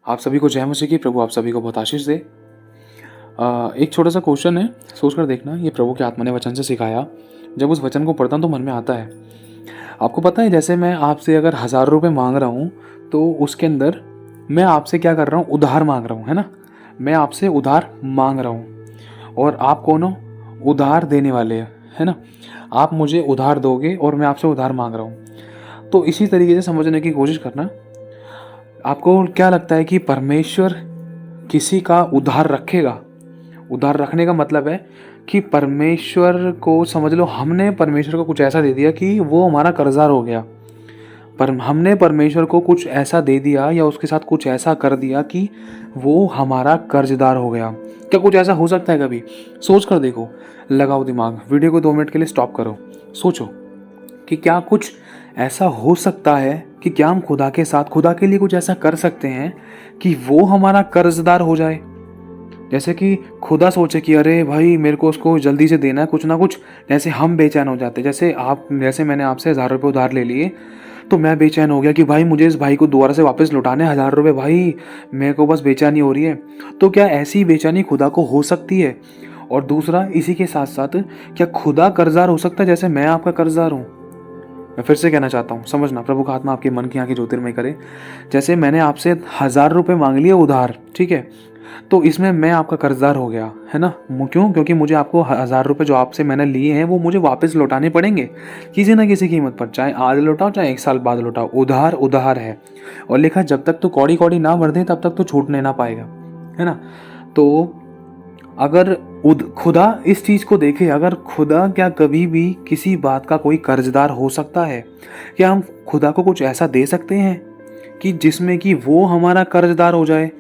आप सभी को जय मसीह की। प्रभु आप सभी को बहुत आशीष दे। एक छोटा सा क्वेश्चन है, सोच कर देखना। ये प्रभु के आत्मा ने वचन से सिखाया। जब उस वचन को पढ़ता हूँ तो मन में आता है। आपको पता है, जैसे मैं आपसे अगर 1000 रुपये मांग रहा हूँ तो उसके अंदर मैं आपसे क्या कर रहा हूँ, उधार मांग रहा हूँ, है ना। मैं आपसे उधार मांग रहा हूँ और आप कौन हो, उधार देने वाले, है ना। आप मुझे उधार दोगे और मैं आपसे उधार मांग रहा हूँ। तो इसी तरीके से समझने की कोशिश करना। आपको क्या लगता है कि परमेश्वर किसी का उधार रखेगा? उधार रखने का मतलब है कि परमेश्वर को समझ लो, हमने परमेश्वर को कुछ ऐसा दे दिया कि वो हमारा कर्जदार हो गया। पर हमने परमेश्वर को कुछ ऐसा दे दिया या उसके साथ कुछ ऐसा कर दिया कि वो हमारा कर्जदार हो गया। क्या कुछ ऐसा हो सकता है कभी? सोच कर देखो, लगाओ दिमाग, वीडियो को 2 मिनट के लिए स्टॉप करो, सोचो कि क्या कुछ ऐसा हो सकता है कि क्या हम खुदा के साथ, खुदा के लिए कुछ ऐसा कर सकते हैं कि वो हमारा कर्जदार हो जाए। जैसे कि खुदा सोचे कि अरे भाई मेरे को उसको जल्दी से देना है कुछ ना कुछ, जैसे हम बेचैन हो जाते। जैसे मैंने आपसे 1000 रुपये उधार ले लिए तो मैं बेचैन हो गया कि भाई मुझे इस भाई को दोबारा से वापस लौटाने 1000 रुपये, भाई मेरे को बस बेचैनी हो रही है। तो क्या ऐसी बेचैनी खुदा को हो सकती है? और दूसरा, इसी के साथ साथ, क्या खुदा कर्जदार हो सकता है जैसे मैं आपका कर्जदार हूँ? मैं फिर से कहना चाहता हूँ, समझना, प्रभु का आत्मा आपके मन की आंखें ज्योतिर्मय करे। जैसे मैंने आपसे 1000 रुपये मांग लिए उधार, ठीक है, तो इसमें मैं आपका कर्जदार हो गया, है ना। क्यों? क्योंकि मुझे आपको 1000 रुपये जो आपसे मैंने लिए हैं वो मुझे वापस लौटाने पड़ेंगे किसी ना किसी कीमत पर, चाहे आज लौटाओ चाहे 1 साल बाद लौटाओ। उधार उधार है। और लिखा, जब तक तो कौड़ी कौड़ी ना भर दे तब तक तो छूटने ना पाएगा, है ना। तो अगर खुदा इस चीज़ को देखे, अगर खुदा क्या कभी भी किसी बात का कोई कर्जदार हो सकता है? क्या हम खुदा को कुछ ऐसा दे सकते हैं कि जिसमें कि वो हमारा कर्जदार हो जाए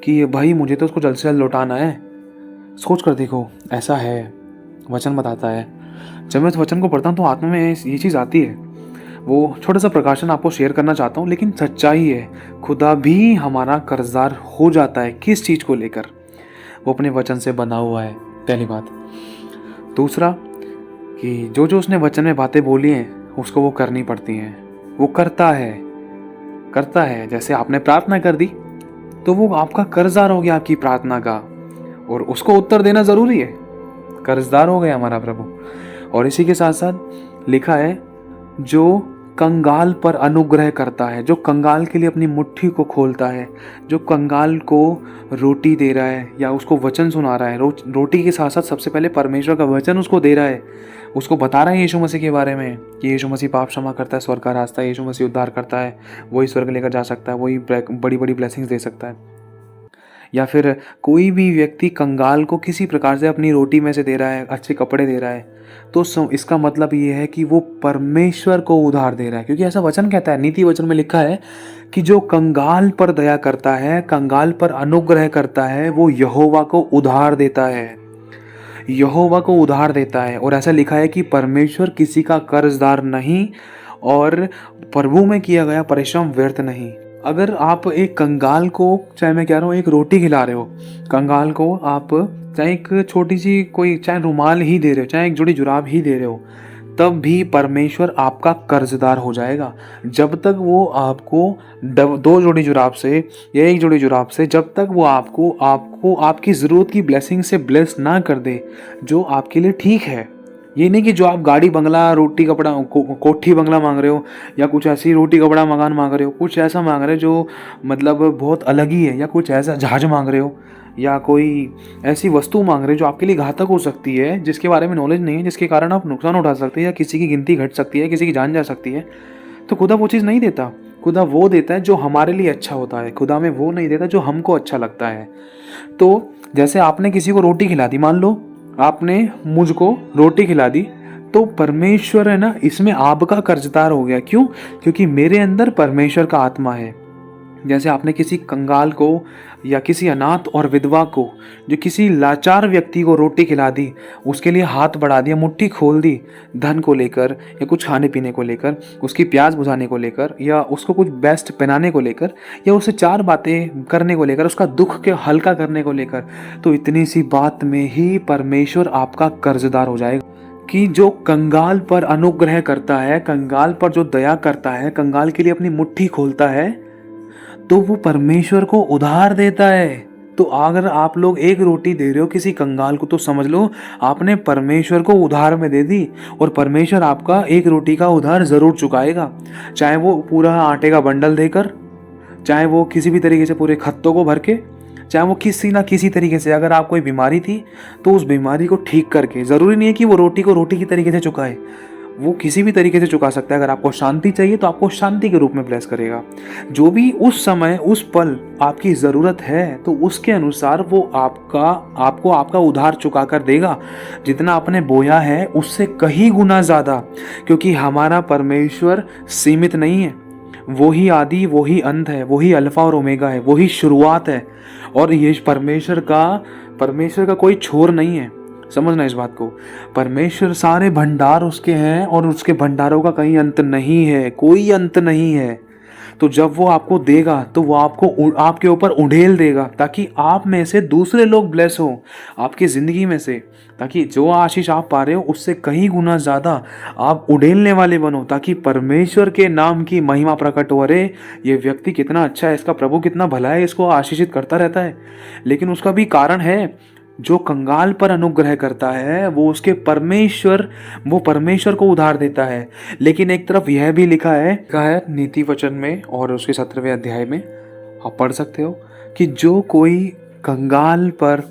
कि भाई मुझे तो उसको जल्द से जल्द लौटाना है? सोच कर देखो, ऐसा है, वचन बताता है। जब मैं इस वचन को पढ़ता हूँ तो आत्मा में ये चीज़ आती है। वो छोटा सा प्रकाशन आपको शेयर करना चाहता हूँ, लेकिन सच्चाई है, खुदा भी हमारा कर्जदार हो जाता है। किस चीज़ को लेकर? वो अपने वचन से बना हुआ है, पहली बात। दूसरा, कि जो जो उसने वचन में बातें बोली हैं उसको वो करनी पड़ती हैं। वो करता है। जैसे आपने प्रार्थना कर दी तो वो आपका कर्जदार हो गया आपकी प्रार्थना का, और उसको उत्तर देना ज़रूरी है। कर्जदार हो गया हमारा प्रभु। और इसी के साथ साथ लिखा है, जो कंगाल पर अनुग्रह करता है, जो कंगाल के लिए अपनी मुट्ठी को खोलता है, जो कंगाल को रोटी दे रहा है या उसको वचन सुना रहा है। रोटी के साथ साथ सबसे पहले परमेश्वर का वचन उसको दे रहा है, उसको बता रहा है यीशु मसीह के बारे में कि यीशु मसीह पाप क्षमा करता है, स्वर्ग का रास्ता है, यीशु मसीह उद्धार करता है, वही स्वर्ग लेकर जा सकता है, वही बड़ी बड़ी ब्लेसिंग्स दे सकता है। या फिर कोई भी व्यक्ति कंगाल को किसी प्रकार से अपनी रोटी में से दे रहा है, अच्छे कपड़े दे रहा है, तो इसका मतलब ये है कि वो परमेश्वर को उधार दे रहा है। क्योंकि ऐसा वचन कहता है, नीति वचन में लिखा है कि जो कंगाल पर दया करता है, कंगाल पर अनुग्रह करता है, वो यहोवा को उधार देता है। यहोवा को उधार देता है। और ऐसा लिखा है कि परमेश्वर किसी का कर्जदार नहीं और प्रभु में किया गया परिश्रम व्यर्थ नहीं। अगर आप एक कंगाल को, चाहे मैं कह रहा हूँ एक रोटी खिला रहे हो, कंगाल को आप चाहे एक छोटी सी कोई, चाहे रुमाल ही दे रहे हो, चाहे एक जोड़ी जुराब ही दे रहे हो, तब भी परमेश्वर आपका कर्जदार हो जाएगा। जब तक वो आपको 2 जोड़ी जुराब से या 1 जोड़ी जुराब से, जब तक वो आपको आपकी ज़रूरत की ब्लेसिंग से ब्लेस ना कर दे, जो आपके लिए ठीक है। ये नहीं कि जो आप गाड़ी बंगला रोटी कपड़ा कोठी बंगला मांग रहे हो, या कुछ ऐसी रोटी कपड़ा मकान मांग रहे हो, कुछ ऐसा मांग रहे हो जो मतलब बहुत अलग ही है, या कुछ ऐसा जहाज मांग रहे हो, या कोई ऐसी वस्तु मांग रहे हो जो आपके लिए घातक हो सकती है, जिसके बारे में नॉलेज नहीं है, जिसके कारण आप नुकसान उठा सकते हैं, या किसी की गिनती घट सकती है, किसी की जान जा सकती है। तो खुदा वो चीज़ नहीं देता। खुदा वो देता है जो हमारे लिए अच्छा होता है। खुदा में वो नहीं देता जो हमको अच्छा लगता है। तो जैसे आपने किसी को रोटी खिला दी, मान लो आपने मुझको रोटी खिला दी, तो परमेश्वर है ना, इसमें आपका कर्जदार हो गया। क्यों? क्योंकि मेरे अंदर परमेश्वर का आत्मा है। जैसे आपने किसी कंगाल को या किसी अनाथ और विधवा को, जो किसी लाचार व्यक्ति को रोटी खिला दी, उसके लिए हाथ बढ़ा दिया, मुट्ठी खोल दी, धन को लेकर या कुछ खाने पीने को लेकर, उसकी प्यास बुझाने को लेकर, या उसको कुछ बेस्ट पहनाने को लेकर, या उससे 4 बातें करने को लेकर, उसका दुख के हल्का करने को लेकर, तो इतनी सी बात में ही परमेश्वर आपका कर्जदार हो जाएगा। कि जो कंगाल पर अनुग्रह करता है, कंगाल पर जो दया करता है, कंगाल के लिए अपनी मुट्ठी खोलता है, तो वो परमेश्वर को उधार देता है। तो अगर आप लोग एक रोटी दे रहे हो किसी कंगाल को, तो समझ लो आपने परमेश्वर को उधार में दे दी, और परमेश्वर आपका एक रोटी का उधार जरूर चुकाएगा, चाहे वो पूरा आटे का बंडल देकर, चाहे वो किसी भी तरीके से पूरे खत्तों को भर के, चाहे वो किसी ना किसी तरीके से। अगर आप कोई बीमारी थी तो उस बीमारी को ठीक करके, ज़रूरी नहीं है कि वो रोटी को रोटी की तरीके से चुकाए, वो किसी भी तरीके से चुका सकता है। अगर आपको शांति चाहिए तो आपको शांति के रूप में ब्लेस करेगा। जो भी उस समय उस पल आपकी ज़रूरत है तो उसके अनुसार वो आपको आपका उधार चुका कर देगा। जितना आपने बोया है उससे कहीं गुना ज़्यादा, क्योंकि हमारा परमेश्वर सीमित नहीं है। वही आदि, वही अंत है, वही अल्फा और ओमेगा है, वही शुरुआत है। और ये परमेश्वर का कोई छोर नहीं है। समझना इस बात को, परमेश्वर सारे भंडार उसके हैं और उसके भंडारों का कहीं अंत नहीं है, कोई अंत नहीं है। तो जब वो आपको देगा तो वो आपके ऊपर उड़ेल देगा, ताकि आप में से दूसरे लोग ब्लेस हो आपकी ज़िंदगी में से, ताकि जो आशीष आप पा रहे हो उससे कहीं गुना ज़्यादा आप उड़ेलने वाले बनो, ताकि परमेश्वर के नाम की महिमा प्रकट हो। अरे ये व्यक्ति कितना अच्छा है, इसका प्रभु कितना भला है, इसको आशीषित करता रहता है। लेकिन उसका भी कारण है, जो कंगाल पर अनुग्रह करता है वो परमेश्वर को उधार देता है। लेकिन एक तरफ यह भी लिखा है नीति वचन में और उसके 17वें अध्याय में आप पढ़ सकते हो कि जो कोई कंगाल पर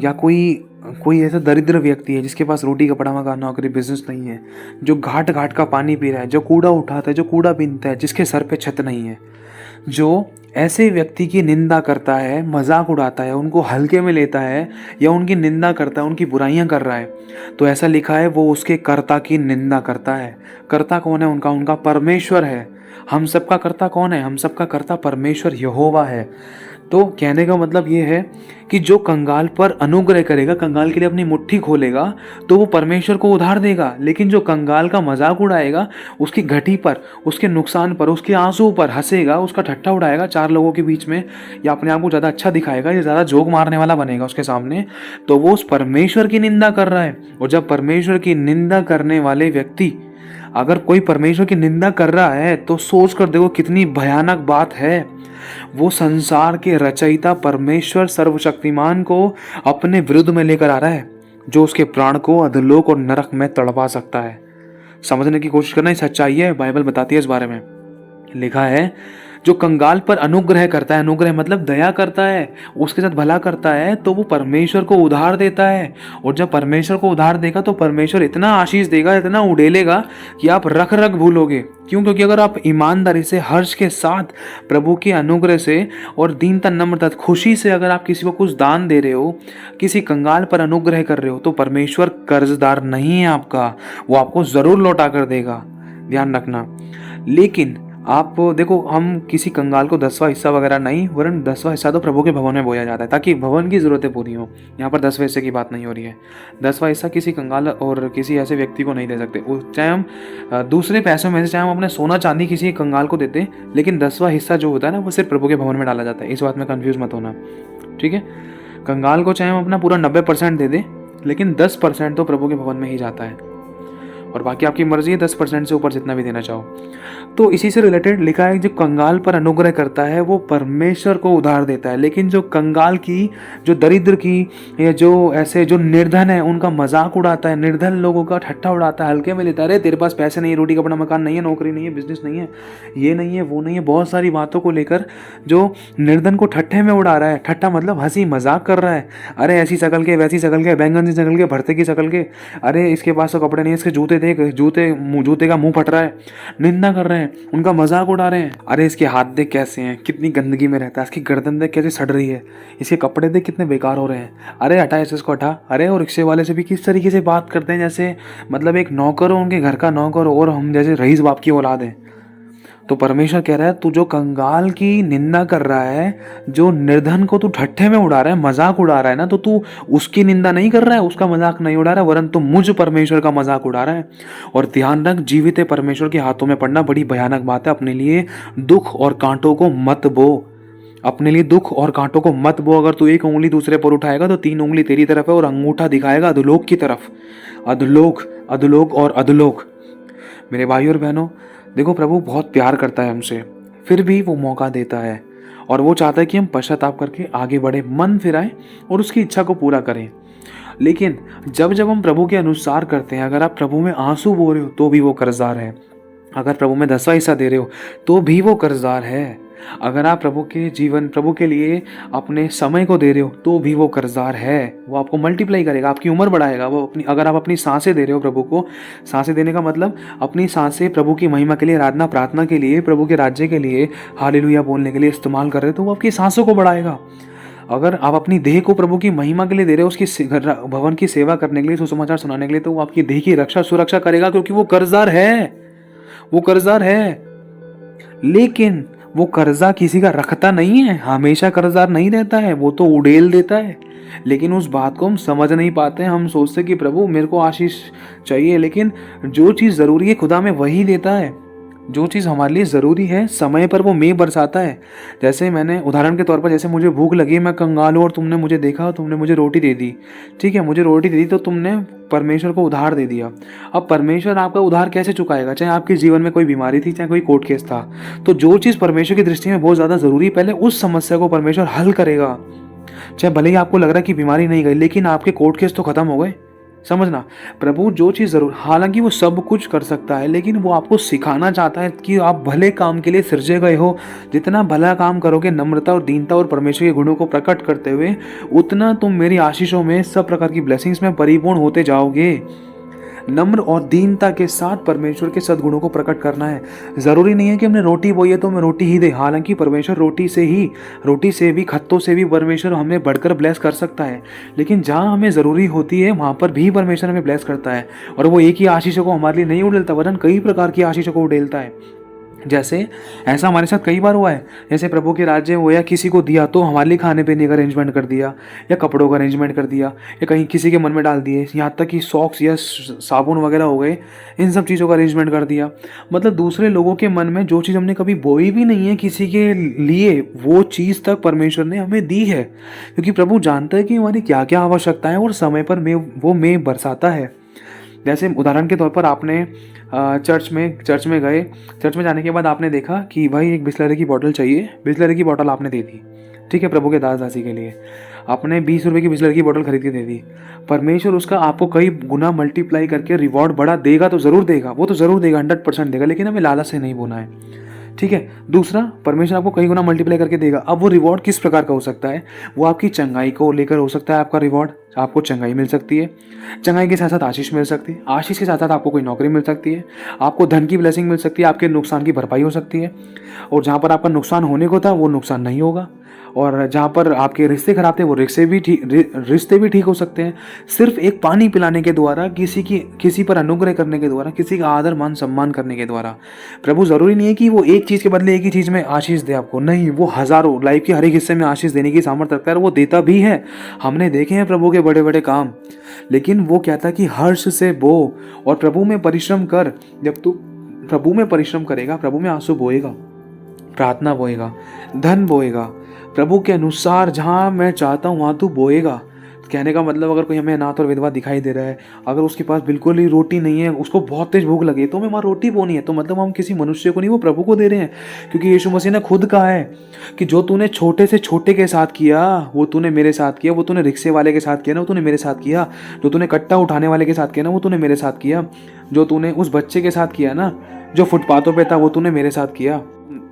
या कोई ऐसा दरिद्र व्यक्ति है जिसके पास रोटी कपड़ा मकान नौकरी बिजनेस नहीं है, जो घाट घाट का पानी पी रहा है, जो कूड़ा उठाता है, जो कूड़ा बीनता है, जिसके सर पे छत नहीं है, जो ऐसे व्यक्ति की निंदा करता है, मजाक उड़ाता है, उनको हल्के में लेता है या उनकी निंदा करता है, उनकी बुराइयां कर रहा है, तो ऐसा लिखा है वो उसके कर्ता की निंदा करता है। कर्ता कौन है? उनका परमेश्वर है। हम सबका कर्ता कौन है? हम सबका कर्ता परमेश्वर यहोवा है। तो कहने का मतलब ये है कि जो कंगाल पर अनुग्रह करेगा, कंगाल के लिए अपनी मुट्ठी खोलेगा, तो वो परमेश्वर को उधार देगा। लेकिन जो कंगाल का मजाक उड़ाएगा, उसकी घटी पर, उसके नुकसान पर, उसके आंसू पर हंसेगा, उसका ठट्ठा उड़ाएगा 4 लोगों के बीच में, या अपने आप को ज़्यादा अच्छा दिखाएगा या ज़्यादा जोक मारने वाला बनेगा उसके सामने, तो वो उस परमेश्वर की निंदा कर रहा है। और जब परमेश्वर की निंदा करने वाले व्यक्ति, अगर कोई परमेश्वर की निंदा कर रहा है तो सोच कर देखो कितनी भयानक बात है। वो संसार के रचयिता परमेश्वर सर्वशक्तिमान को अपने विरुद्ध में लेकर आ रहा है, जो उसके प्राण को अधोलोक और नरक में तड़पा सकता है। समझने की कोशिश करना, ये सच्चाई है, बाइबल बताती है इस बारे में। लिखा है जो कंगाल पर अनुग्रह करता है, अनुग्रह मतलब दया करता है, उसके साथ भला करता है, तो वो परमेश्वर को उधार देता है। और जब परमेश्वर को उधार देगा तो परमेश्वर इतना आशीष देगा, इतना उड़ेलेगा कि आप रख रख भूलोगे। क्यों? क्योंकि अगर आप ईमानदारी से, हर्ष के साथ, प्रभु के अनुग्रह से और दीनता नम्रता खुशी से अगर आप किसी को कुछ दान दे रहे हो, किसी कंगाल पर अनुग्रह कर रहे हो, तो परमेश्वर कर्जदार नहीं है आपका, वो आपको जरूर लौटा कर देगा, ध्यान रखना। लेकिन आप देखो, हम किसी कंगाल को 10वां हिस्सा वगैरह नहीं, वरन 10वां हिस्सा तो प्रभु के भवन में बोया जाता है ताकि भवन की ज़रूरतें पूरी हो। यहाँ पर 10वें हिस्से की बात नहीं हो रही है। 10वां हिस्सा किसी कंगाल और किसी ऐसे व्यक्ति को नहीं दे सकते, चाहे हम दूसरे पैसों में से, चाहे हम अपने सोना चांदी किसी कंगाल को देते, लेकिन 10वां हिस्सा जो होता है ना, वो सिर्फ प्रभु के भवन में डाला जाता है। इस बात में कन्फ्यूज़ मत होना, ठीक है। कंगाल को चाहे हम अपना पूरा 90% दे दें, लेकिन 10% तो प्रभु के भवन में ही जाता है, और बाकी आपकी मर्जी है 10% से ऊपर जितना भी देना चाहो। तो इसी से रिलेटेड लिखा है, जो कंगाल पर अनुग्रह करता है वो परमेश्वर को उधार देता है। लेकिन जो कंगाल की, जो दरिद्र की, या जो ऐसे जो निर्धन है उनका मजाक उड़ाता है, निर्धन लोगों का ठट्ठा उड़ाता है, हल्के में लेता है, अरे तेरे पास पैसे नहीं है, रोटी कपड़ा मकान नहीं है, नौकरी नहीं है, बिजनेस नहीं है, ये नहीं है, वो नहीं है, बहुत सारी बातों को लेकर जो निर्धन को ठट्ठे में उड़ा रहा है। ठट्ठा मतलब हंसी मजाक कर रहा है, अरे ऐसी शकल के, वैसी शकल के, बैंगन सी शकल के, भरते की शकल के, अरे इसके पास तो कपड़े नहीं है, इसके जूते देख, जूते का मुंह फट रहा है, निंदा कर रहे हैं, उनका मजाक उड़ा रहे हैं। अरे इसके हाथ देख कैसे हैं, कितनी गंदगी में रहता है, इसकी गर्दन देख कैसे सड़ रही है, इसके कपड़े देख कितने बेकार हो रहे हैं, अरे हटा इसको हटा। अरे और रिक्शे वाले से भी किस तरीके से बात करते हैं, जैसे मतलब एक नौकर हो, उनके घर का नौकर हो, और हम जैसे रईस बाप की औलाद हैं। तो परमेश्वर कह रहा है, तू जो कंगाल की निंदा कर रहा है, जो निर्धन को तू ठट्ठे में उड़ा रहा है, मजाक उड़ा रहा है ना, तो तू उसकी निंदा नहीं कर रहा है, उसका मजाक नहीं उड़ा रहा है, वरन तू मुझ परमेश्वर का मजाक उड़ा रहा है। और ध्यान रख, जीवित परमेश्वर के हाथों में पड़ना बड़ी भयानक बात है। अपने लिए दुख और कांटों को मत बो, अपने लिए दुख और कांटों को मत बो। अगर तू एक उंगली दूसरे पर उठाएगा तो 3 उंगली तेरी तरफ है और अंगूठा दिखाएगा अधोलोक की तरफ। अधोलोक, अधोलोक और अधोलोक। मेरे भाई और बहनों, देखो प्रभु बहुत प्यार करता है हमसे, फिर भी वो मौका देता है। और वो चाहता है कि हम पश्चाताप करके आगे बढ़े, मन फिराएं और उसकी इच्छा को पूरा करें। लेकिन जब जब हम प्रभु के अनुसार करते हैं, अगर आप प्रभु में आंसू बो रहे हो तो भी वो कर्जदार है। अगर प्रभु में 10वां हिस्सा दे रहे हो तो भी वो कर्जदार है। अगर आप प्रभु के जीवन, प्रभु के लिए अपने समय को दे रहे हो तो भी वो कर्जदार है। वो आपको मल्टीप्लाई करेगा, आपकी उम्र बढ़ाएगा। वो अपनी, अगर आप अपनी सांसें दे रहे हो प्रभु को, सांसें देने का मतलब अपनी सांसें प्रभु की महिमा के लिए, आराधना प्रार्थना के लिए, प्रभु के राज्य के लिए, हालेलुया बोलने के लिए इस्तेमाल कर रहे हो तो वो आपकी सांसों को बढ़ाएगा। अगर आप अपनी देह को प्रभु की महिमा के लिए दे रहे हो, उसकी भवन की सेवा करने के लिए, सुसमाचार सुनाने के लिए, तो वो आपकी देह की रक्षा सुरक्षा करेगा, क्योंकि वो कर्जदार है। वो कर्जदार है। लेकिन वो कर्जा किसी का रखता नहीं है, हमेशा कर्जदार नहीं रहता है, वो तो उड़ेल देता है। लेकिन उस बात को हम समझ नहीं पाते हैं। हम सोचते कि प्रभु मेरे को आशीष चाहिए, लेकिन जो चीज़ ज़रूरी है खुदा में वही देता है। जो चीज़ हमारे लिए ज़रूरी है समय पर वो मेघ बरसाता है। जैसे मैंने उदाहरण के तौर पर, जैसे मुझे भूख लगी, मैं कंगाल हूँ और तुमने मुझे देखा और तुमने मुझे रोटी दे दी। ठीक है, मुझे रोटी दे दी तो तुमने परमेश्वर को उधार दे दिया। अब परमेश्वर आपका उधार कैसे चुकाएगा? चाहे आपके जीवन में कोई बीमारी थी, चाहे कोई कोर्ट केस था, तो जो चीज़ परमेश्वर की दृष्टि में बहुत ज़्यादा ज़रूरी है, पहले उस समस्या को परमेश्वर हल करेगा। चाहे भले ही आपको लग रहा है कि बीमारी नहीं गई, लेकिन आपके कोर्ट केस तो खत्म हो गए। समझना, प्रभु जो चीज़ ज़रूर, हालांकि वो सब कुछ कर सकता है, लेकिन वो आपको सिखाना चाहता है कि आप भले काम के लिए सृजे गए हो। जितना भला काम करोगे नम्रता और दीनता और परमेश्वर के गुणों को प्रकट करते हुए, उतना तुम मेरी आशीषों में, सब प्रकार की ब्लेसिंग्स में परिपूर्ण होते जाओगे। नम्र और दीनता के साथ परमेश्वर के सद्गुणों को प्रकट करना है। ज़रूरी नहीं है कि हमने रोटी बोई है तो हमें रोटी ही दे। हालांकि परमेश्वर रोटी से भी, खत्तों से भी परमेश्वर हमें बढ़कर ब्लेस कर सकता है। लेकिन जहाँ हमें ज़रूरी होती है वहाँ पर भी परमेश्वर हमें ब्लेस करता है। और वो एक ही आशीषों को हमारे लिए नहीं उड़ेलता, वरन कई प्रकार की आशीषों को उड़ेलता है। जैसे ऐसा हमारे साथ कई बार हुआ है। जैसे प्रभु के राज्य हो या किसी को दिया तो हमारे लिए खाने पीने का अरेंजमेंट कर दिया, या कपड़ों का अरेंजमेंट कर दिया, या कहीं किसी के मन में डाल दिए, यहाँ तक कि सॉक्स या साबुन वगैरह हो गए, इन सब चीज़ों का अरेंजमेंट कर दिया। मतलब दूसरे लोगों के मन में जो चीज़ हमने कभी बोई भी नहीं है किसी के लिए, वो चीज़ तक परमेश्वर ने हमें दी है। क्योंकि प्रभु जानता है कि हमारी क्या क्या आवश्यकता है और समय पर वो मेघ बरसाता है। जैसे उदाहरण के तौर पर, आपने चर्च में गए, चर्च में जाने के बाद आपने देखा कि भाई एक बिस्लरी की बोतल चाहिए, बिस्लरी की बोतल आपने दे दी। ठीक है, प्रभु के दास दासी के लिए आपने 20 रुपये की बिस्लरी की बोतल खरीद के दे दी। परमेश्वर उसका आपको कई गुना मल्टीप्लाई करके रिवॉर्ड बढ़ा देगा, तो ज़रूर देगा, वो तो ज़रूर देगा, 100% देगा। लेकिन हमें लालच से नहीं बोना है। ठीक है। दूसरा, परमेश्वर आपको कई गुना मल्टीप्लाई करके देगा। अब वो रिवॉर्ड किस प्रकार का हो सकता है? वो आपकी चंगाई को लेकर हो सकता है। आपका रिवॉर्ड, आपको चंगाई मिल सकती है, चंगाई के साथ साथ आशीष मिल सकती है, आशीष के साथ साथ आपको कोई नौकरी मिल सकती है, आपको धन की ब्लेसिंग मिल सकती है, आपके नुकसान की भरपाई हो सकती है, और जहाँ पर आपका नुकसान होने को था वो नुकसान नहीं होगा, और जहाँ पर आपके रिश्ते खराब थे वो रिश्ते भी ठीक हो सकते हैं। सिर्फ एक पानी पिलाने के द्वारा, किसी पर अनुग्रह करने के द्वारा, किसी का आदर मान सम्मान करने के द्वारा। प्रभु ज़रूरी नहीं है कि वो एक चीज़ के बदले एक ही चीज़ में आशीष दे आपको, नहीं, वो हज़ारों, लाइफ के हर एक हिस्से में आशीष देने की सामर्थ्य रखता है, और वो देता भी है। हमने देखे हैं प्रभु के बड़े बड़े काम। लेकिन वो कहता है कि हर्ष से बो और प्रभु में परिश्रम कर। जब तू प्रभु में परिश्रम करेगा, प्रभु में आंसू बोएगा, प्रार्थना बोएगा, धन बोएगा, प्रभु के अनुसार जहाँ मैं चाहता हूँ वहाँ तू बोएगा। कहने का मतलब, अगर कोई हमें अनाथ और विधवा दिखाई दे रहा है, अगर उसके पास बिल्कुल ही रोटी नहीं है, उसको बहुत तेज भूख लगी, तो हमें वहाँ रोटी बोनी है, तो मतलब हम किसी मनुष्य को नहीं, वो प्रभु को दे रहे हैं। क्योंकि यीशु मसीह ने खुद कहा है कि जो तूने छोटे से छोटे के साथ किया वो तूने मेरे साथ किया, वो तूने रिक्शे वाले के साथ किया ना, वो तूने मेरे साथ किया, जो तूने कट्टा उठाने वाले के साथ किया ना, वो तूने मेरे साथ किया, जो तूने उस बच्चे के साथ किया ना जो फुटपाथों पे था, वो तूने मेरे साथ किया।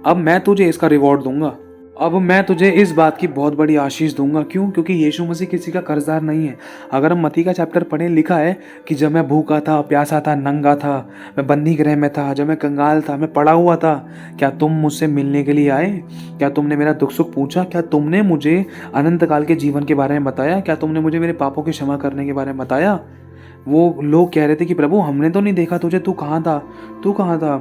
अब मैं तुझे इसका रिवॉर्ड दूंगा, अब मैं तुझे इस बात की बहुत बड़ी आशीष दूंगा। क्यों? क्योंकि यीशु मसीह किसी का कर्जदार नहीं है। अगर हम मत्ती का चैप्टर पढ़ें, लिखा है कि जब मैं भूखा था, प्यासा था, नंगा था, मैं बंदी गृह में था, जब मैं कंगाल था, मैं पड़ा हुआ था, क्या तुम मुझसे मिलने के लिए आए? क्या तुमने मेरा दुख सुख पूछा? क्या तुमने मुझे अनंत काल के जीवन के बारे में बताया? क्या तुमने मुझे मेरे पापों की क्षमा करने के बारे में बताया? वो लोग कह रहे थे कि प्रभु हमने तो नहीं देखा तुझे, तू कहाँ था, तू कहाँ था?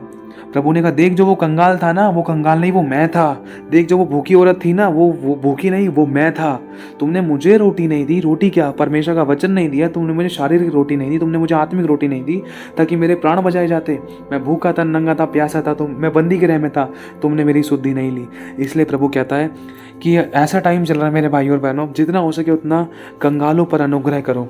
प्रभु ने कहा, देख जो वो कंगाल था ना, वो कंगाल नहीं, वो मैं था। देख जो वो भूखी औरत थी ना, वो भूखी नहीं, वो मैं था। तुमने मुझे रोटी नहीं दी, रोटी क्या, परमेश्वर का वचन नहीं दिया, तुमने मुझे शारीरिक रोटी नहीं दी, तुमने मुझे आत्मिक रोटी नहीं दी ताकि मेरे प्राण बचाए जाते। मैं भूखा था, नंगा था, प्यासा था, मैं बंदी गृह में था, तुमने मेरी शुद्धि नहीं ली। इसलिए प्रभु कहता है कि ऐसा टाइम चल रहा है मेरे भाइयों और बहनों, जितना हो सके उतना कंगालों पर अनुग्रह करो।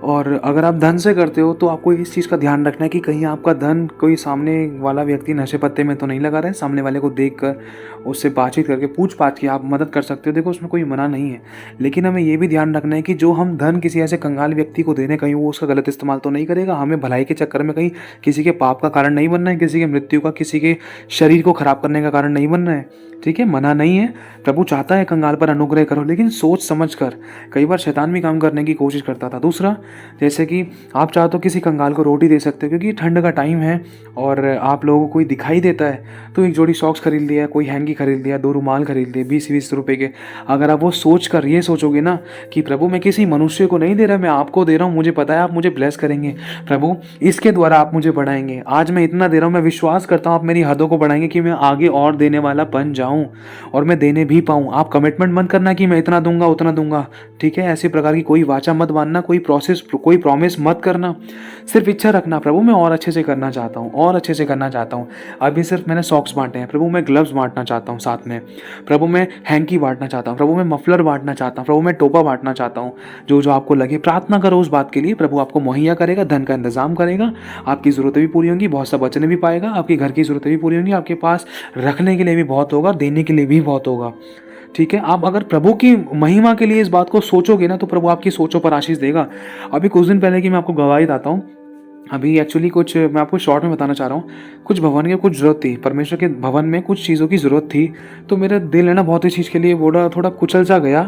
और अगर आप धन से करते हो तो आपको इस चीज़ का ध्यान रखना है कि कहीं आपका धन कोई सामने वाला व्यक्ति नशे पत्ते में तो नहीं लगा रहा है। सामने वाले को देख कर उससे बातचीत करके पूछ पाछ के आप मदद कर सकते हो, देखो उसमें कोई मना नहीं है। लेकिन हमें ये भी ध्यान रखना है कि जो हम धन किसी ऐसे कंगाल व्यक्ति को दे रहे हैं, कहीं वो उसका गलत इस्तेमाल तो नहीं करेगा। हमें भलाई के चक्कर में कहीं किसी के पाप का कारण नहीं बनना है, किसी की मृत्यु का, किसी के शरीर को खराब करने का कारण नहीं बनना है। ठीक है, मना नहीं है, प्रभु चाहता है कंगाल पर अनुग्रह करो, लेकिन सोच समझ कर। कई बार शैतान भी काम करने की कोशिश करता था। दूसरा, जैसे कि आप चाहो तो किसी कंगाल को रोटी दे सकते हो, क्योंकि ठंड का टाइम है और आप लोगों को कोई दिखाई देता है तो एक जोड़ी सॉक्स खरीद लिया, कोई हैंकी खरीद लिया, 2 रुमाल खरीद लिए 20-20 रुपए के। अगर आप वो सोच कर ये सोचोगे ना कि प्रभु मैं किसी मनुष्य को नहीं दे रहा, मैं आपको दे रहा हूँ, मुझे पता है आप मुझे ब्लेस करेंगे प्रभु, इसके द्वारा आप मुझे बढ़ाएंगे। आज मैं इतना दे रहा हूँ, मैं विश्वास करता हूँ आप मेरी हदों को बढ़ाएंगे कि मैं आगे और देने वाला बन जाऊँ और मैं देने भी पाऊँ। आप कमिटमेंट मत करना कि मैं इतना दूंगा उतना दूंगा। ठीक है, ऐसी प्रकार की कोई वाचा मत बांधना, कोई प्रॉमिस मत करना। सिर्फ इच्छा रखना, प्रभु मैं और अच्छे से करना चाहता हूँ, और अच्छे से करना चाहता हूँ। अभी सिर्फ मैंने सॉक्स बांटे हैं, प्रभु मैं ग्लव्स बांटना चाहता हूँ साथ में, प्रभु मैं हैंकी बांटना चाहता हूँ, प्रभु मैं मफलर बांटना चाहता हूँ, प्रभु मैं टोपा बांटना चाहता हूँ। जो जो आपको लगे प्रार्थना करो उस बात के लिए, प्रभु आपको मुहैया करेगा, धन का इंतजाम करेगा, आपकी ज़रूरतें भी पूरी होंगी, बहुत सा वचन भी पाएगा, आपके घर की ज़रूरतें भी पूरी होंगी, आपके पास रखने के लिए भी बहुत होगा, देने के लिए भी बहुत होगा। ठीक है, आप अगर प्रभु की महिमा के लिए इस बात को सोचोगे ना तो प्रभु आपकी सोचों पर आशीष देगा। अभी कुछ दिन पहले की मैं आपको गवाही देता हूँ। अभी एक्चुअली कुछ मैं आपको शॉर्ट में बताना चाह रहा हूँ। कुछ भवन की कुछ ज़रूरत थी, परमेश्वर के भवन में कुछ चीज़ों की ज़रूरत थी। तो मेरा दिल है ना बहुत इस चीज़ के लिए थोड़ा कुचल सा गया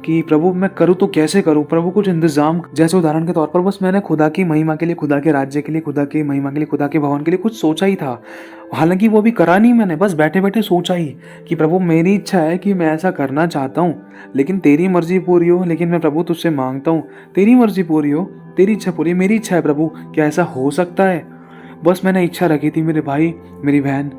कि प्रभु मैं करूँ तो कैसे करूँ। प्रभु कुछ इंतज़ाम, जैसे उदाहरण के तौर पर बस मैंने खुदा की महिमा के लिए, खुदा के राज्य के लिए, खुदा की महिमा के लिए, खुदा के भवन के लिए कुछ सोचा ही था। हालांकि वो भी करा नहीं मैंने, बस बैठे बैठे सोचा ही कि प्रभु मेरी इच्छा है कि मैं ऐसा करना चाहता हूँ, लेकिन तेरी मर्जी पूरी हो। लेकिन मैं प्रभु तुझसे मांगता हूँ तेरी मर्जी पूरी हो, तेरी इच्छा पूरी है। मेरी इच्छा है प्रभु, क्या ऐसा हो सकता है? बस मैंने इच्छा रखी थी मेरे भाई मेरी बहन,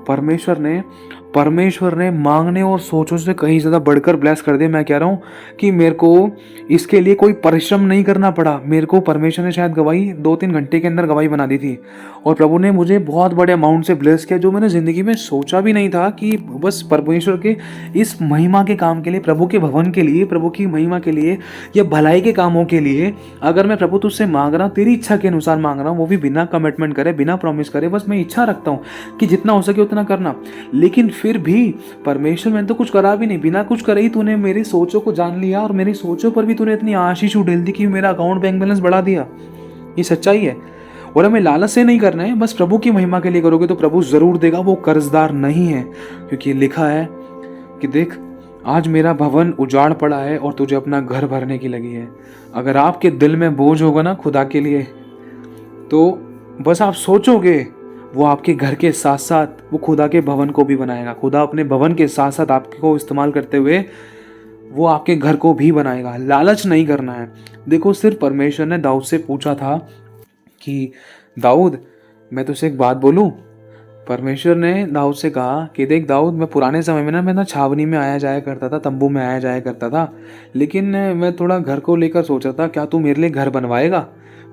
परमेश्वर ने मांगने और सोचों से कहीं ज़्यादा बढ़कर ब्लेस कर दिया। मैं कह रहा हूँ कि मेरे को इसके लिए कोई परिश्रम नहीं करना पड़ा। मेरे को परमेश्वर ने शायद गवाही 2-3 घंटे के अंदर गवाही बना दी थी और प्रभु ने मुझे बहुत बड़े अमाउंट से ब्लेस किया, जो मैंने ज़िंदगी में सोचा भी नहीं था। कि बस परमेश्वर के इस महिमा के काम के लिए, प्रभु के भवन के लिए, प्रभु की महिमा के लिए या भलाई के कामों के लिए अगर मैं प्रभु तुझसे मांग रहा हूँ, तेरी इच्छा के अनुसार मांग रहा हूँ, वो भी बिना कमिटमेंट करे, बिना प्रॉमिस करे, बस मैं इच्छा रखता हूँ कि जितना हो सके उतना करना। लेकिन फिर भी परमेश्वर मैंने तो कुछ करा भी नहीं, बिना कुछ करे ही तूने मेरी सोचों को जान लिया और मेरी सोचों पर भी तूने इतनी आशीष उड़ेल दी कि मेरा अकाउंट बैंक बैलेंस बढ़ा दिया। ये सच्चाई है और हमें लालच से नहीं करना है, बस प्रभु की महिमा के लिए करोगे तो प्रभु जरूर देगा। वो कर्जदार नहीं है, क्योंकि लिखा है कि देख आज मेरा भवन उजाड़ पड़ा है और तुझे अपना घर भरने की लगी है। अगर आपके दिल में बोझ होगा ना खुदा के लिए, तो बस आप सोचोगे वो आपके घर के साथ साथ वो खुदा के भवन को भी बनाएगा। खुदा अपने भवन के साथ साथ आपको इस्तेमाल करते हुए वो आपके घर को भी बनाएगा। लालच नहीं करना है। देखो सिर्फ परमेश्वर ने दाऊद से पूछा था कि दाऊद मैं तुझसे एक बात बोलूं। परमेश्वर ने दाऊद से कहा कि देख दाऊद, मैं पुराने समय में मैं छावनी में आया जाया करता था, तंबू में आया जाया करता था, लेकिन मैं थोड़ा घर को लेकर सोचा था, क्या तू मेरे लिए घर बनवाएगा?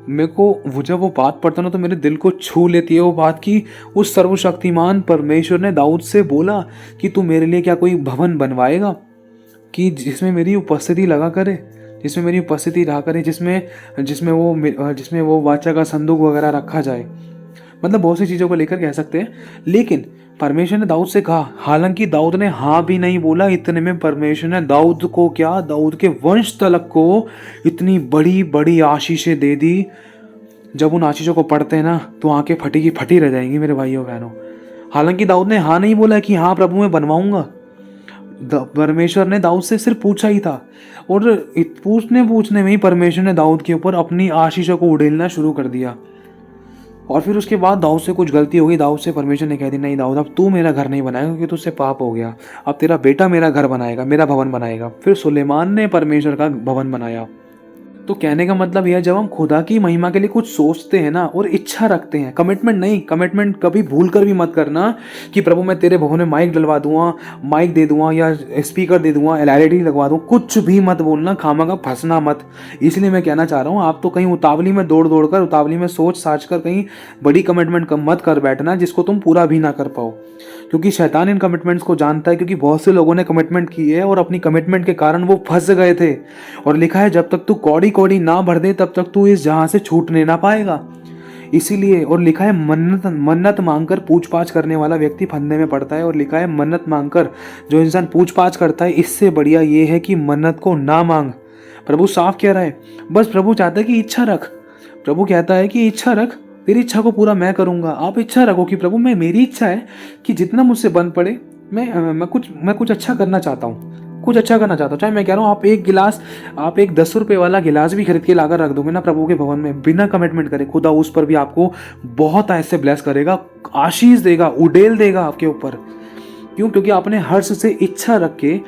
मेरे को जब वो बात पढ़ता ना तो मेरे दिल को छू लेती है वो बात कि उस सर्वशक्तिमान परमेश्वर ने दाऊद से बोला कि तू मेरे लिए क्या कोई भवन बनवाएगा कि जिसमें मेरी उपस्थिति लगा करे, जिसमें मेरी उपस्थिति रहा करे, जिसमें वो वाचा का संदूक वगैरह रखा जाए। मतलब बहुत सी चीज़ों को लेकर कह सकते हैं। लेकिन परमेश्वर ने दाऊद से कहा, हालांकि दाऊद ने हाँ भी नहीं बोला, इतने में परमेश्वर ने दाऊद को क्या, दाऊद के वंश तलक को इतनी बड़ी बड़ी आशीषें दे दी। जब उन आशीषों को पढ़ते हैं ना तो आंखें फटी की फटी रह जाएंगी मेरे भाइयों बहनों। हालांकि दाऊद ने हाँ नहीं बोला कि हाँ प्रभु मैं बनवाऊंगा। परमेश्वर ने दाऊद से सिर्फ पूछा ही था और पूछने में ही परमेश्वर ने दाऊद के ऊपर अपनी आशीषों को उड़ेलना शुरू कर दिया। और फिर उसके बाद दाऊद से कुछ गलती हो गई। दाऊद से परमेश्वर ने कह दी, नहीं दाऊद अब तू मेरा घर नहीं बनाएगा क्योंकि तुझसे पाप हो गया, अब तेरा बेटा मेरा घर बनाएगा, मेरा भवन बनाएगा। फिर सुलेमान ने परमेश्वर का भवन बनाया। तो कहने का मतलब यह, जब हम खुदा की महिमा के लिए कुछ सोचते हैं ना और इच्छा रखते हैं, कमिटमेंट नहीं, कमिटमेंट कभी भूल कर भी मत करना कि प्रभु मैं तेरे भवन में माइक डलवा दूंगा, माइक दे दूंगा या स्पीकर दे दूंगा, एलईडी लगवा दूंगा, कुछ भी मत बोलना, खामखा फंसना मत। इसलिए मैं कहना चाह रहा हूँ, आप तो कहीं उतावली में दौड़ कर, उतावली में सोच साच कर कहीं बड़ी कमिटमेंट मत कर बैठना जिसको तुम पूरा भी ना कर पाओ। क्योंकि शैतान इन कमिटमेंट्स को जानता है, क्योंकि बहुत से लोगों ने कमिटमेंट की है और अपनी कमिटमेंट के कारण वो फंस गए थे। और लिखा है जब तक तू कौड़ी कौड़ी ना भर दे तब तक तू इस जहां से छूटने ना पाएगा। इसीलिए, और लिखा है मन्नत मन्नत मांगकर पूछ पाछ करने वाला व्यक्ति फंदे में पड़ता है। और लिखा है मन्नत मांगकर जो इंसान पूछ पाछ करता है, इससे बढ़िया ये है कि मन्नत को ना मांग। प्रभु साफ कह रहा है, बस प्रभु चाहता है कि इच्छा रख। प्रभु कहता है कि इच्छा रख, तेरी इच्छा को पूरा मैं करूंगा। आप इच्छा रखो कि प्रभु मैं, मेरी इच्छा है कि जितना मुझसे बन पड़े मैं कुछ अच्छा करना चाहता हूँ, कुछ अच्छा करना चाहता हूँ। चाहे मैं कह रहा हूँ आप एक 10 रुपये वाला गिलास भी खरीद के लाकर रख दोगे ना प्रभु के भवन में, बिना कमिटमेंट करे, खुदा उस पर भी आपको बहुत ऐसे ब्लेस करेगा, आशीष देगा, उडेल देगा आपके ऊपर। क्यों? क्योंकि आपने हर्ष से इच्छा रख के,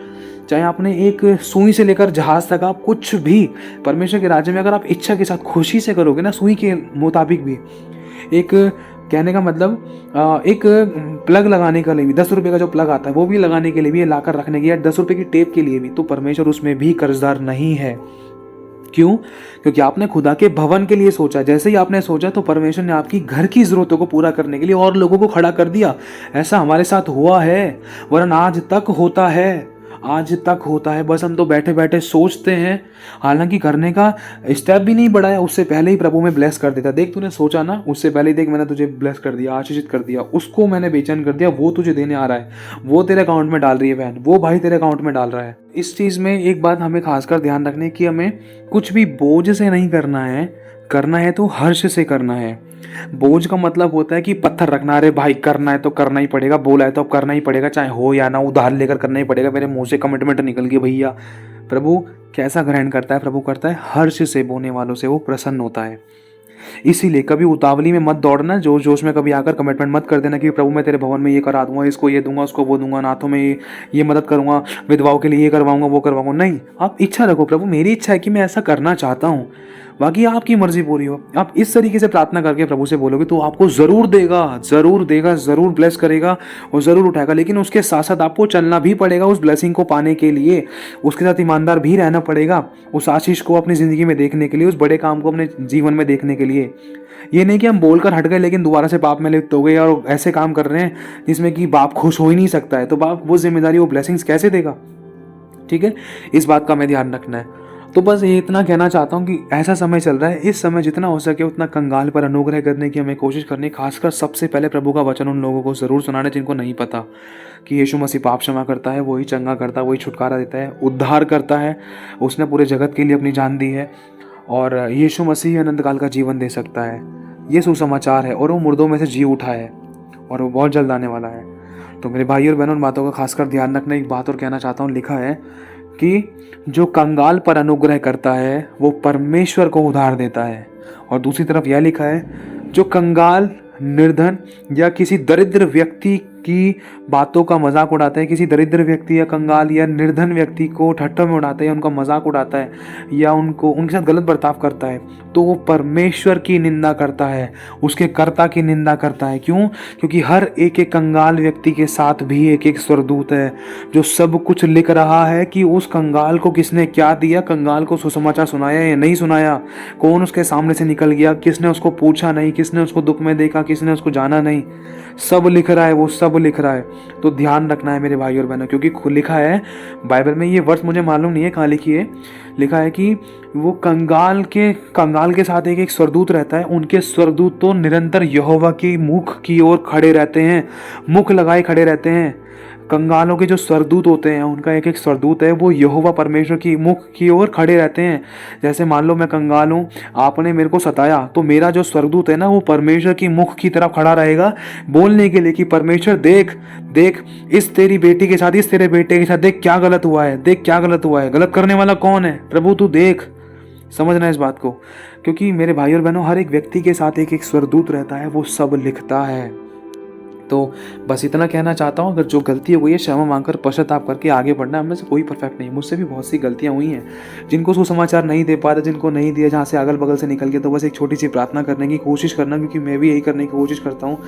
चाहे आपने एक सुई से लेकर जहाज तक, आप कुछ भी परमेश्वर के राज्य में अगर आप इच्छा के साथ खुशी से करोगे ना, सुई के मुताबिक भी, एक कहने का मतलब एक प्लग लगाने के लिए भी 10 रुपये का जो प्लग आता है वो भी लगाने के लिए भी, लाकर रखने के लिए 10 रुपये की टेप के लिए भी, तो परमेश्वर उसमें भी कर्जदार नहीं है। क्यों? क्योंकि आपने खुदा के भवन के लिए सोचा। जैसे ही आपने सोचा तो परमेश्वर ने आपकी घर की जरूरतों को पूरा करने के लिए और लोगों को खड़ा कर दिया। ऐसा हमारे साथ हुआ है, वरना आज तक होता है, आज तक होता है। बस हम तो बैठे बैठे सोचते हैं, हालांकि करने का स्टेप भी नहीं बढ़ाया, उससे पहले ही प्रभु में ब्लेस कर देता। देख तूने सोचा ना, उससे पहले ही देख मैंने तुझे ब्लेस कर दिया, आशीषित कर दिया, उसको मैंने बेचैन कर दिया, वो तुझे देने आ रहा है, वो तेरे अकाउंट में डाल रही है बहन, वो भाई तेरे अकाउंट में डाल रहा है। इस चीज़ में एक बात हमें खासकर ध्यान रखने की, हमें कुछ भी बोझ से नहीं करना है तो हर्ष से करना है। बोझ का मतलब होता है कि पत्थर रखना, अरे भाई करना है तो करना ही पड़ेगा, बोला है तो अब करना ही पड़ेगा, चाहे हो या ना, उधार लेकर करना ही पड़ेगा, मेरे मुंह से कमिटमेंट निकल गई भैया। प्रभु कैसा ग्रहण करता है? प्रभु करता है हर्ष से, बोने वालों से वो प्रसन्न होता है। इसीलिए कभी उतावली में मत दौड़ना, जोश जोश में कभी आकर कमिटमेंट मत कर देना कि प्रभु मैं तेरे भवन में ये करा दूंगा, इसको ये दूंगा, उसको वो दूंगा, नाथों में ये मदद करूंगा, विधवाओं के लिए ये करवाऊंगा, वो करवाऊंगा। नहीं, आप इच्छा रखो, प्रभु मेरी इच्छा है कि मैं ऐसा करना चाहता हूँ, बाकी आपकी मर्जी पूरी हो। आप इस तरीके से प्रार्थना करके प्रभु से बोलोगे तो आपको जरूर देगा, जरूर देगा, जरूर ब्लेस करेगा और जरूर उठाएगा। लेकिन उसके साथ साथ आपको चलना भी पड़ेगा उस ब्लेसिंग को पाने के लिए, उसके साथ ईमानदार भी रहना पड़ेगा उस आशीष को अपनी जिंदगी में देखने के लिए, उस बड़े काम को अपने जीवन में देखने के लिए। ये नहीं कि हम बोलकर हट गए लेकिन दोबारा से पाप में लिप्त हो गए और ऐसे काम कर रहे हैं जिसमें कि बाप खुश हो ही नहीं सकता है, तो बाप वो जिम्मेदारी, वो ब्लेसिंग्स कैसे देगा? ठीक है, इस बात का हमें ध्यान रखना है। तो बस ये इतना कहना चाहता हूँ कि ऐसा समय चल रहा है, इस समय जितना हो सके उतना कंगाल पर अनुग्रह करने की हमें कोशिश करनी। खासकर सबसे पहले प्रभु का वचन उन लोगों को ज़रूर सुनाना जिनको नहीं पता कि यीशु मसीह पाप क्षमा करता है, वही चंगा करता है, वही छुटकारा देता है, उद्धार करता है, उसने पूरे जगत के लिए अपनी जान दी है और यीशु मसीह अनंत काल का जीवन दे सकता है। ये सुसमाचार है और वो मुर्दों में से जी उठा है और वो बहुत जल्द आने वाला है। तो मेरे भाई और बहनों, उन बातों का खासकर ध्यान रखना। एक बात और कहना चाहता हूँ, लिखा है कि जो कंगाल पर अनुग्रह करता है वो परमेश्वर को उधार देता है। और दूसरी तरफ यह लिखा है, जो कंगाल, निर्धन या किसी दरिद्र व्यक्ति की बातों का मजाक उड़ाता है, किसी दरिद्र व्यक्ति या कंगाल या निर्धन व्यक्ति को ठट्ठों में उड़ाता है, उनका मजाक उड़ाता है या उनके साथ गलत बर्ताव करता है, तो वो परमेश्वर की निंदा करता है, उसके कर्ता की निंदा करता है। क्यों? क्योंकि हर एक कंगाल व्यक्ति के साथ भी एक स्वर्गदूत है जो सब कुछ लिख रहा है कि उस कंगाल को किसने क्या दिया, कंगाल को सुसमाचार सुनाया या नहीं सुनाया, कौन उसके सामने से निकल गया, किसने उसको पूछा नहीं, किसने उसको दुख में देखा, किसने उसको जाना नहीं, सब लिख रहा है, वो सब लिख रहा है। तो ध्यान रखना है मेरे भाई और बहनों, क्योंकि लिखा है बाइबल में, ये वर्ष मुझे मालूम नहीं है कहाँ लिखी है, लिखा है कि वो कंगाल के साथ एक स्वर्गदूत रहता है। उनके स्वर्गदूत तो निरंतर यहोवा की मुख की ओर खड़े रहते हैं, मुख लगाए खड़े रहते हैं। कंगालों के जो स्वर्गदूत होते हैं उनका एक स्वर्गदूत है, वो यहोवा परमेश्वर की मुख की ओर खड़े रहते हैं। जैसे मान लो मैं कंगाल हूँ, आपने मेरे को सताया, तो मेरा जो स्वर्गदूत है ना वो परमेश्वर की मुख की तरफ खड़ा रहेगा बोलने के लिए कि परमेश्वर देख देख, इस तेरी बेटी के साथ, इस तेरे बेटे के साथ देख क्या गलत हुआ है, देख क्या गलत हुआ है, गलत करने वाला कौन है, प्रभु तू देख। समझना इस बात को, क्योंकि मेरे भाई और बहनों, हर एक व्यक्ति के साथ एक स्वर्गदूत रहता है, वो सब लिखता है। तो बस इतना कहना चाहता हूँ, अगर जो गलती हो गई है क्षमा मांगकर पश्चाताप करके आगे बढ़ना। हम में से कोई परफेक्ट नहीं, मुझसे भी बहुत सी गलतियाँ हुई हैं, जिनको सुसमाचार नहीं दे पाता, जिनको नहीं दिया, जहाँ से अगल बगल से निकल गया। तो बस एक छोटी सी प्रार्थना करने की कोशिश करना, क्योंकि मैं भी यही करने की कोशिश करता हूँ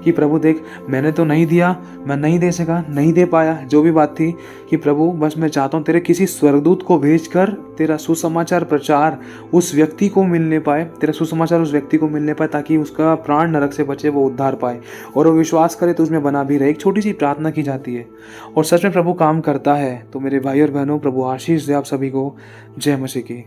कि प्रभु देख, मैंने तो नहीं दिया, मैं नहीं दे सका, नहीं दे पाया, जो भी बात थी, कि प्रभु बस मैं चाहता हूँ तेरे किसी स्वर्गदूत को भेजकर तेरा सुसमाचार प्रचार उस व्यक्ति को मिलने पाए, तेरा सुसमाचार उस व्यक्ति को मिलने पाए, ताकि उसका प्राण नरक से बचे, वो उद्धार पाए और वो विश्वास वास करे तो उसमें बना भी रहे। एक छोटी सी प्रार्थना की जाती है और सच में प्रभु काम करता है। तो मेरे भाई और बहनों, प्रभु आशीष दे आप सभी को। जय मसीह की।